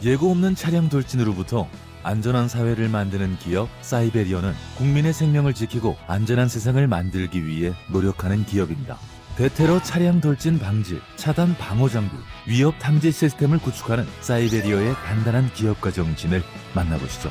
예고 없는 차량 돌진으로부터 안전한 사회를 만드는 기업 사이베리어는 국민의 생명을 지키고 안전한 세상을 만들기 위해 노력하는 기업입니다. 대테러 차량 돌진 방지, 차단 방어 장비, 위협 탐지 시스템을 구축하는 사이베리어의 단단한 기업가 정신을 만나보시죠.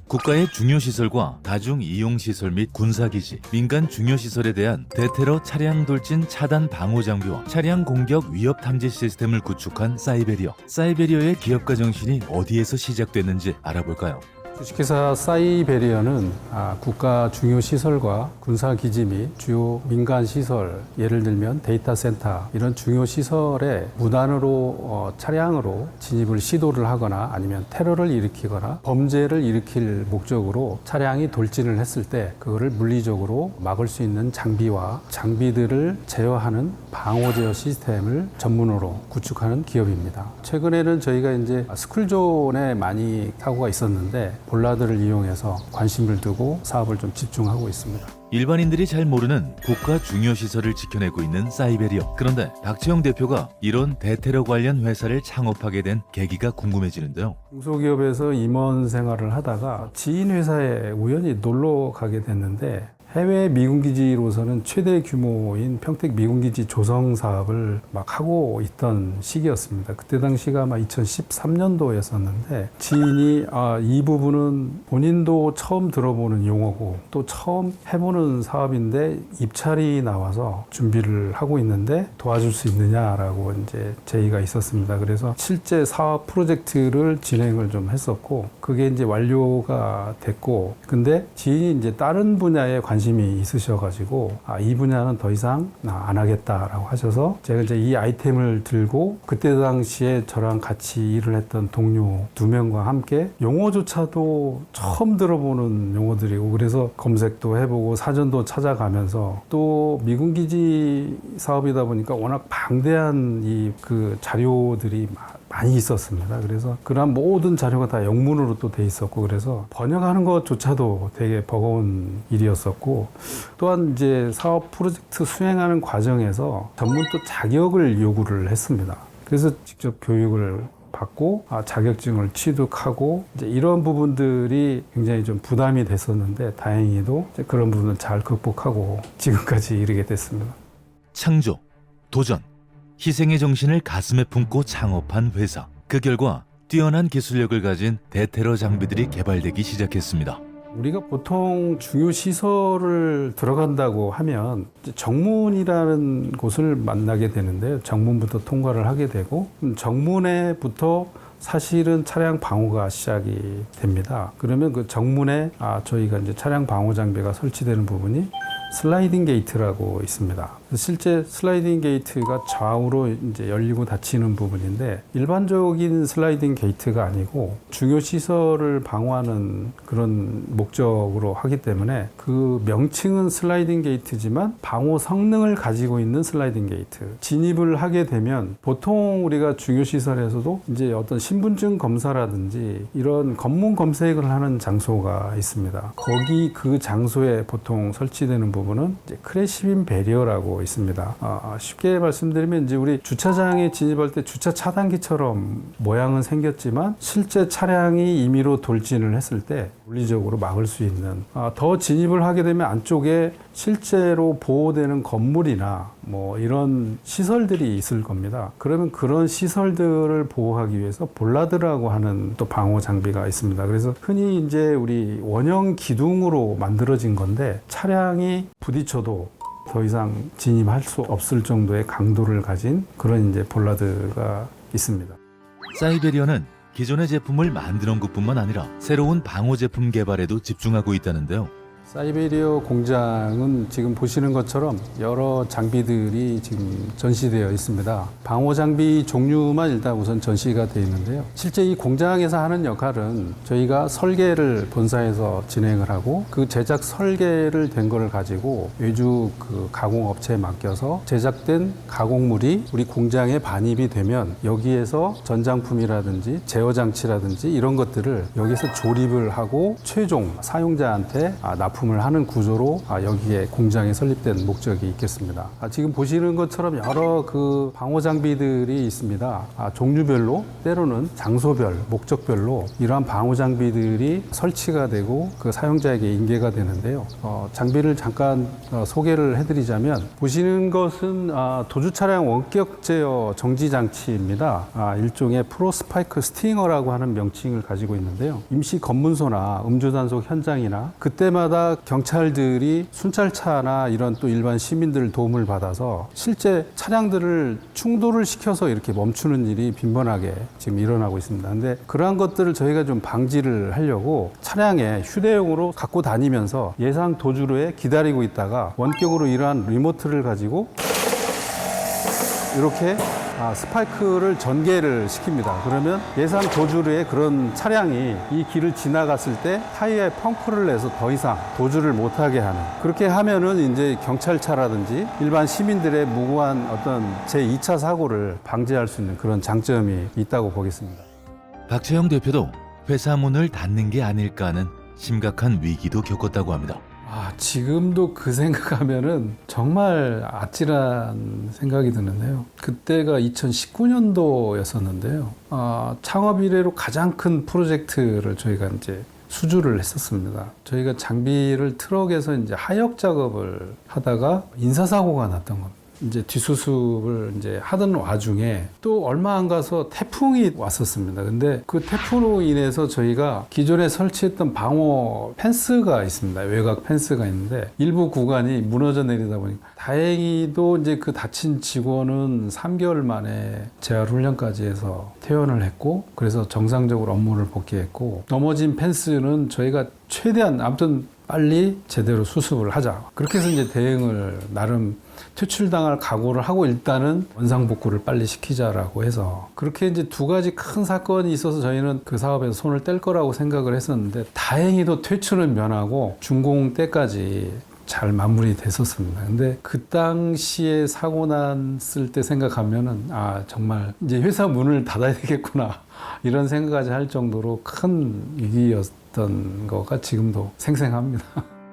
국가의 중요시설과 다중이용시설 및 군사기지, 민간 중요시설에 대한 대테러 차량 돌진 차단 방어 장비와 차량 공격 위협 탐지 시스템을 구축한 사이베리어. 사이베리어의 기업가 정신이 어디에서 시작됐는지 알아볼까요? 주식회사 사이베리어는 국가 중요 시설과 군사 기지 및 주요 민간 시설, 예를 들면 데이터 센터 이런 중요 시설에 무단으로 차량으로 진입을 시도를 하거나 아니면 테러를 일으키거나 범죄를 일으킬 목적으로 차량이 돌진을 했을 때 그거를 물리적으로 막을 수 있는 장비와 장비들을 제어하는 방어 제어 시스템을 전문으로 구축하는 기업입니다. 최근에는 저희가 이제 스쿨존에 많이 사고가 있었는데 볼라드를 이용해서 관심을 두고 사업을 좀 집중하고 있습니다. 일반인들이 잘 모르는 국가 중요시설을 지켜내고 있는 사이베리어. 그런데 박채영 대표가 이런 대테러 관련 회사를 창업하게 된 계기가 궁금해지는데요. 중소기업에서 임원 생활을 하다가 지인 회사에 우연히 놀러 가게 됐는데 해외 미군기지로서는 최대 규모인 평택 미군기지 조성 사업을 막 하고 있던 시기였습니다. 그때 당시가 아마 2013년도였었는데 지인이 이 부분은 본인도 처음 들어보는 용어고 또 처음 해보는 사업인데 입찰이 나와서 준비를 하고 있는데 도와줄 수 있느냐라고 이제 제의가 있었습니다. 그래서 실제 사업 프로젝트를 진행을 좀 했었고 그게 이제 완료가 됐고 근데 지인이 이제 다른 분야에 관심이 있으셔가지고 이 분야는 더 이상 안 하겠다라고 하셔서 제가 이제 이 아이템을 들고 그때 당시에 저랑 같이 일을 했던 동료 2명과 함께 용어조차도 처음 들어보는 용어들이고 그래서 검색도 해보고 사전도 찾아가면서 또 미군기지 사업이다 보니까 워낙 방대한 그 자료들이 많이 있었습니다. 그래서 그런 모든 자료가 다 영문으로 또 돼 있었고 그래서 번역하는 것조차도 되게 버거운 일이었었고 또한 이제 사업 프로젝트 수행하는 과정에서 전문 또 자격을 요구를 했습니다. 그래서 직접 교육을 받고 자격증을 취득하고 이제 이런 부분들이 굉장히 좀 부담이 됐었는데 다행히도 이제 그런 부분을 잘 극복하고 지금까지 이르게 됐습니다. 창조, 도전, 희생의 정신을 가슴에 품고 창업한 회사. 그 결과 뛰어난 기술력을 가진 대테러 장비들이 개발되기 시작했습니다. 우리가 보통 중요 시설을 들어간다고 하면 정문이라는 곳을 만나게 되는데요. 정문부터 통과를 하게 되고 정문에부터 사실은 차량 방호가 시작이 됩니다. 그러면 그 정문에 저희가 이제 차량 방호 장비가 설치되는 부분이 슬라이딩 게이트라고 있습니다. 실제 슬라이딩 게이트가 좌우로 이제 열리고 닫히는 부분인데 일반적인 슬라이딩 게이트가 아니고 중요 시설을 방어하는 그런 목적으로 하기 때문에 그 명칭은 슬라이딩 게이트지만 방호 성능을 가지고 있는 슬라이딩 게이트. 진입을 하게 되면 보통 우리가 중요 시설에서도 이제 어떤 신분증 검사라든지 이런 검문 검색을 하는 장소가 있습니다. 거기 그 장소에 보통 설치되는 부분은 이제 크래시빔 배리어라고 있습니다. 쉽게 말씀드리면 이제 우리 주차장에 진입할 때 주차 차단기처럼 모양은 생겼지만 실제 차량이 임의로 돌진을 했을 때 물리적으로 막을 수 있는 더 진입을 하게 되면 안쪽에 실제로 보호되는 건물이나 뭐 이런 시설들이 있을 겁니다. 그러면 그런 시설들을 보호하기 위해서 볼라드라고 하는 또 방호 장비가 있습니다. 그래서 흔히 이제 우리 원형 기둥으로 만들어진 건데 차량이 부딪혀도 더 이상 진입할 수 없을 정도의 강도를 가진 그런 이제 볼라드가 있습니다. 사이베리어는 기존의 제품을 만드는 것뿐만 아니라 새로운 방호 제품 개발에도 집중하고 있다는데요. 사이베리어 공장은 지금 보시는 것처럼 여러 장비들이 지금 전시되어 있습니다. 방호 장비 종류만 일단 우선 전시가 되어 있는데요. 실제 이 공장에서 하는 역할은 저희가 설계를 본사에서 진행을 하고 그 제작 설계를 된 거를 가지고 외주 그 가공업체에 맡겨서 제작된 가공물이 우리 공장에 반입이 되면 여기에서 전장품이라든지 제어 장치라든지 이런 것들을 여기서 조립을 하고 최종 사용자한테 납품 납품을 하는 구조로 여기에 공장이 설립된 목적이 있겠습니다. 지금 보시는 것처럼 여러 그 방호 장비들이 있습니다. 종류별로 때로는 장소별, 목적별로 이러한 방호 장비들이 설치가 되고 그 사용자에게 인계가 되는데요. 장비를 잠깐 소개를 해드리자면 보시는 것은 도주 차량 원격 제어 정지 장치입니다. 일종의 프로스파이크 스팅어라고 하는 명칭을 가지고 있는데요. 임시 검문소나 음주단속 현장이나 그때마다 경찰들이 순찰차나 이런 또 일반 시민들 도움을 받아서 실제 차량들을 충돌을 시켜서 이렇게 멈추는 일이 빈번하게 지금 일어나고 있습니다. 근데 그러한 것들을 저희가 좀 방지를 하려고 차량에 휴대용으로 갖고 다니면서 예상 도주로에 기다리고 있다가 원격으로 이러한 리모트를 가지고 이렇게 스파이크를 전개를 시킵니다. 그러면 예상 도주로에 그런 차량이 이 길을 지나갔을 때 타이어에 펑크를 내서 더 이상 도주를 못하게 하는, 그렇게 하면은 이제 경찰차라든지 일반 시민들의 무고한 어떤 제2차 사고를 방지할 수 있는 그런 장점이 있다고 보겠습니다. 박채영 대표도 회사 문을 닫는 게 아닐까 하는 심각한 위기도 겪었다고 합니다. 지금도 그 생각하면은 정말 아찔한 생각이 드는데요. 그때가 2019년도였었는데요. 창업 이래로 가장 큰 프로젝트를 저희가 이제 수주를 했었습니다. 저희가 장비를 트럭에서 이제 하역 작업을 하다가 인사사고가 났던 겁니다. 이제 뒷수습을 이제 하던 와중에 또 얼마 안 가서 태풍이 왔었습니다. 근데 그 태풍으로 인해서 저희가 기존에 설치했던 방호 펜스가 있습니다. 외곽 펜스가 있는데 일부 구간이 무너져 내리다 보니까 다행히도 이제 그 다친 직원은 3개월 만에 재활 훈련까지 해서 퇴원을 했고, 그래서 정상적으로 업무를 복귀했고, 넘어진 펜스는 저희가 최대한 아무튼 빨리 제대로 수습을 하자. 그렇게 해서 이제 대응을 나름 퇴출당할 각오를 하고 일단은 원상복구를 빨리 시키자라고 해서 그렇게 이제 두 가지 큰 사건이 있어서 저희는 그 사업에서 손을 뗄 거라고 생각을 했었는데 다행히도 퇴출은 면하고 준공 때까지 잘 마무리됐었습니다. 근데 그 당시에 사고 났을 때 생각하면은 정말 이제 회사 문을 닫아야 되겠구나 이런 생각까지 할 정도로 큰 위기였던 거가 지금도 생생합니다.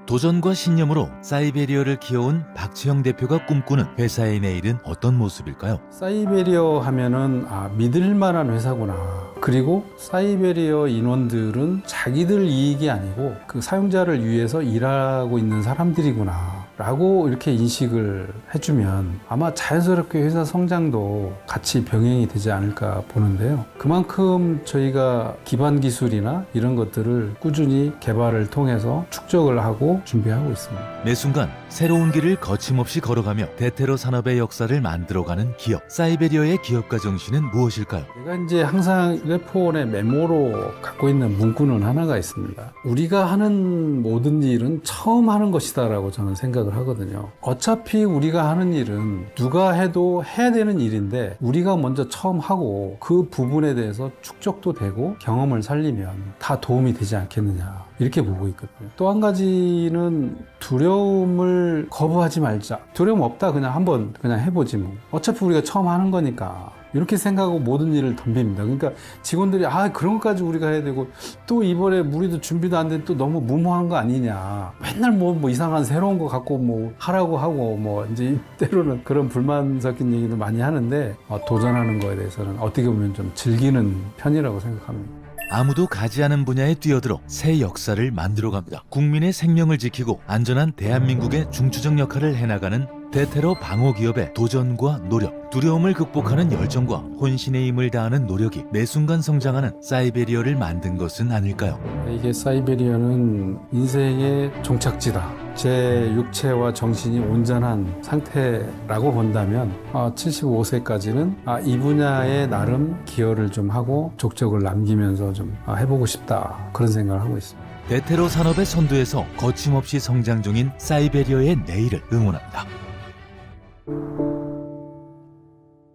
도전과 신념으로 사이베리어를 키워온 박채영 대표가 꿈꾸는 회사의 내일은 어떤 모습일까요? 사이베리어 하면은 믿을 만한 회사구나. 그리고 사이베리어 인원들은 자기들 이익이 아니고 그 사용자를 위해서 일하고 있는 사람들이구나 라고 이렇게 인식을 해주면 아마 자연스럽게 회사 성장도 같이 병행이 되지 않을까 보는데요. 그만큼 저희가 기반 기술이나 이런 것들을 꾸준히 개발을 통해서 축적을 하고 준비하고 있습니다. 매 순간 새로운 길을 거침없이 걸어가며 대테러 산업의 역사를 만들어가는 기업. 사이베리어의 기업가 정신은 무엇일까요? 제가 이제 항상 휴대폰에 메모로 갖고 있는 문구는 하나가 있습니다. 우리가 하는 모든 일은 처음 하는 것이다라고 저는 생각을 하거든요. 어차피 우리가 하는 일은 누가 해도 해야 되는 일인데 우리가 먼저 처음 하고 그 부분에 대해서 축적도 되고 경험을 살리면 다 도움이 되지 않겠느냐 이렇게 보고 있거든요. 또 한 가지는 두려움을 거부하지 말자. 두려움 없다 그냥 한번 그냥 해보지 뭐. 어차피 우리가 처음 하는 거니까. 이렇게 생각하고 모든 일을 덤빕니다. 그러니까 직원들이 그런 것까지 우리가 해야 되고 또 이번에 우리도 준비도 안 돼 또 너무 무모한 거 아니냐. 맨날 뭐 이상한 새로운 거 갖고 뭐 하라고 하고 뭐 이제 때로는 그런 불만 섞인 얘기도 많이 하는데 도전하는 거에 대해서는 어떻게 보면 좀 즐기는 편이라고 생각합니다. 아무도 가지 않은 분야에 뛰어들어 새 역사를 만들어갑니다. 국민의 생명을 지키고 안전한 대한민국의 중추적 역할을 해나가는 대테러 방호 기업의 도전과 노력, 두려움을 극복하는 열정과 혼신의 힘을 다하는 노력이 매 순간 성장하는 사이베리어를 만든 것은 아닐까요? 이게 사이베리어는 인생의 종착지다. 제 육체와 정신이 온전한 상태라고 본다면 75세까지는 이 분야에 나름 기여를 좀 하고 족적을 남기면서 좀 해보고 싶다. 그런 생각을 하고 있습니다. 대테러 산업의 선두에서 거침없이 성장 중인 사이베리어의 내일을 응원합니다.